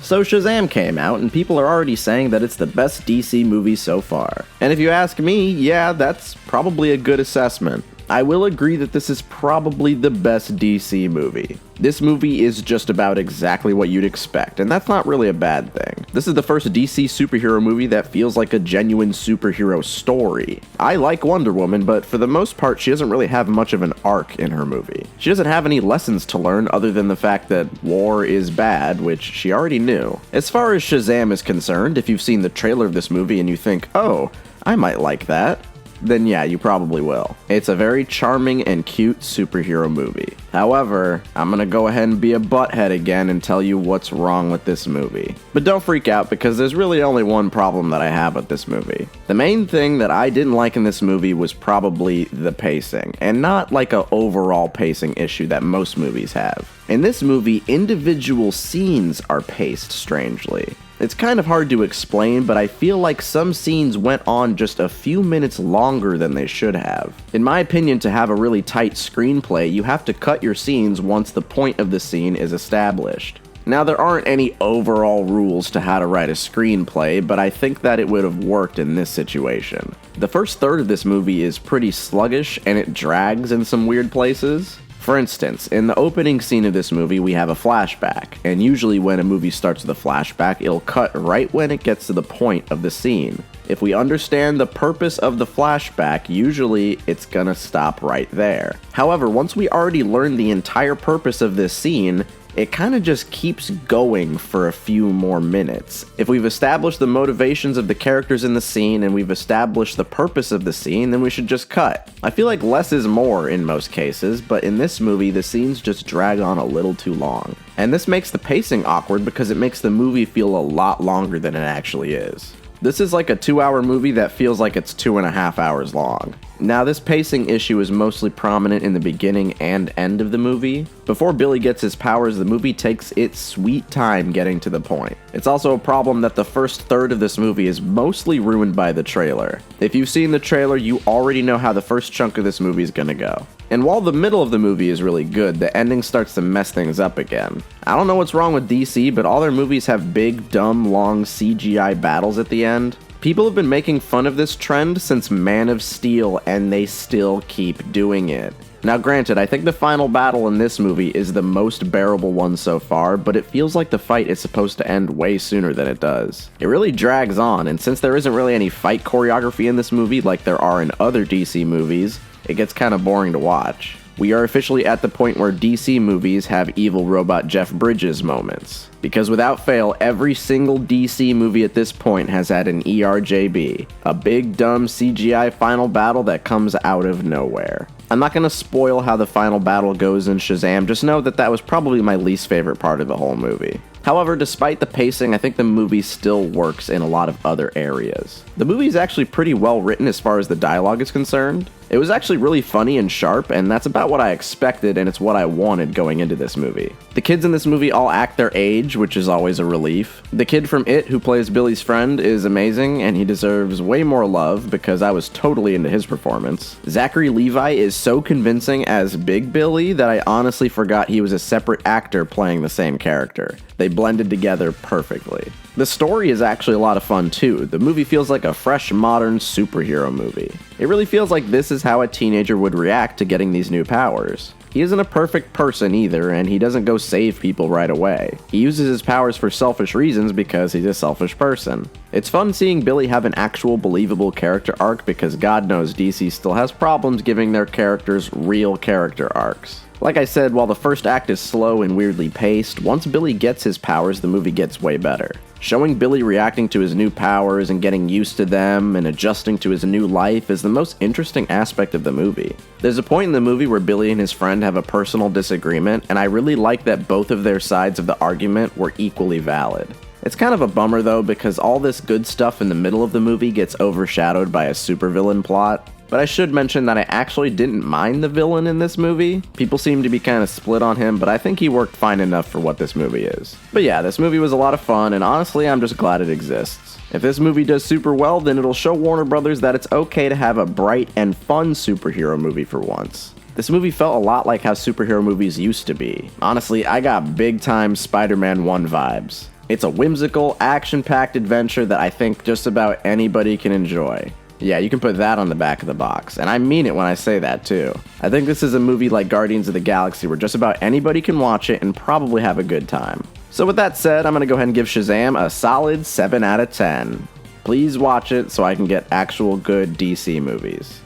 So Shazam came out, and people are already saying that it's the best DC movie so far. And if you ask me, yeah, that's probably a good assessment. I will agree that this is probably the best DC movie. This movie is just about exactly what you'd expect, and that's not really a bad thing. This is the first DC superhero movie that feels like a genuine superhero story. I like Wonder Woman, but for the most part, she doesn't really have much of an arc in her movie. She doesn't have any lessons to learn other than the fact that war is bad, which she already knew. As far as Shazam is concerned, if you've seen the trailer of this movie and you think, oh, I might like that, then yeah, you probably will. It's a very charming and cute superhero movie. However, I'm gonna go ahead and be a butthead again and tell you what's wrong with this movie. But don't freak out, because there's really only one problem that I have with this movie. The main thing that I didn't like in this movie was probably the pacing, and not like an overall pacing issue that most movies have. In this movie, individual scenes are paced strangely. It's kind of hard to explain, but I feel like some scenes went on just a few minutes longer than they should have. In my opinion, to have a really tight screenplay, you have to cut your scenes once the point of the scene is established. Now, there aren't any overall rules to how to write a screenplay, but I think that it would have worked in this situation. The first third of this movie is pretty sluggish, and it drags in some weird places. For instance, in the opening scene of this movie, we have a flashback, and usually when a movie starts with a flashback, it'll cut right when it gets to the point of the scene. If we understand the purpose of the flashback, usually it's gonna stop right there. However, once we already learn the entire purpose of this scene, it kind of just keeps going for a few more minutes. If we've established the motivations of the characters in the scene and we've established the purpose of the scene, then we should just cut. I feel like less is more in most cases, but in this movie, the scenes just drag on a little too long. And this makes the pacing awkward because it makes the movie feel a lot longer than it actually is. This is like a 2-hour movie that feels like it's 2.5 hours long. Now, this pacing issue is mostly prominent in the beginning and end of the movie. Before Billy gets his powers, the movie takes its sweet time getting to the point. It's also a problem that the first third of this movie is mostly ruined by the trailer. If you've seen the trailer, you already know how the first chunk of this movie is gonna go. And while the middle of the movie is really good, the ending starts to mess things up again. I don't know what's wrong with DC, but all their movies have big, dumb, long CGI battles at the end. People have been making fun of this trend since Man of Steel, and they still keep doing it. Now granted, I think the final battle in this movie is the most bearable one so far, but it feels like the fight is supposed to end way sooner than it does. It really drags on, and since there isn't really any fight choreography in this movie like there are in other DC movies, it gets kind of boring to watch. We are officially at the point where DC movies have evil robot Jeff Bridges moments. Because without fail, every single DC movie at this point has had an ERJB, a big dumb CGI final battle that comes out of nowhere. I'm not going to spoil how the final battle goes in Shazam, just know that that was probably my least favorite part of the whole movie. However, despite the pacing, I think the movie still works in a lot of other areas. The movie is actually pretty well written as far as the dialogue is concerned. It was actually really funny and sharp, and that's about what I expected, and it's what I wanted going into this movie. The kids in this movie all act their age, which is always a relief. The kid from It, who plays Billy's friend, is amazing, and he deserves way more love because I was totally into his performance. Zachary Levi is so convincing as Big Billy that I honestly forgot he was a separate actor playing the same character. They blended together perfectly. The story is actually a lot of fun too. The movie feels like a fresh, modern superhero movie. It really feels like this is how a teenager would react to getting these new powers. He isn't a perfect person either, and he doesn't go save people right away. He uses his powers for selfish reasons because he's a selfish person. It's fun seeing Billy have an actual believable character arc because God knows DC still has problems giving their characters real character arcs. Like I said, while the first act is slow and weirdly paced, once Billy gets his powers, the movie gets way better. Showing Billy reacting to his new powers and getting used to them and adjusting to his new life is the most interesting aspect of the movie. There's a point in the movie where Billy and his friend have a personal disagreement, and I really like that both of their sides of the argument were equally valid. It's kind of a bummer though, because all this good stuff in the middle of the movie gets overshadowed by a supervillain plot. But I should mention that I actually didn't mind the villain in this movie. People seem to be kind of split on him, but I think he worked fine enough for what this movie is. But yeah, this movie was a lot of fun, and honestly, I'm just glad it exists. If this movie does super well, then it'll show Warner Brothers that it's okay to have a bright and fun superhero movie for once. This movie felt a lot like how superhero movies used to be. Honestly, I got big time Spider-Man 1 vibes. It's a whimsical, action-packed adventure that I think just about anybody can enjoy. Yeah, you can put that on the back of the box, and I mean it when I say that too. I think this is a movie like Guardians of the Galaxy where just about anybody can watch it and probably have a good time. So with that said, I'm going to go ahead and give Shazam a solid 7 out of 10. Please watch it so I can get actual good DC movies.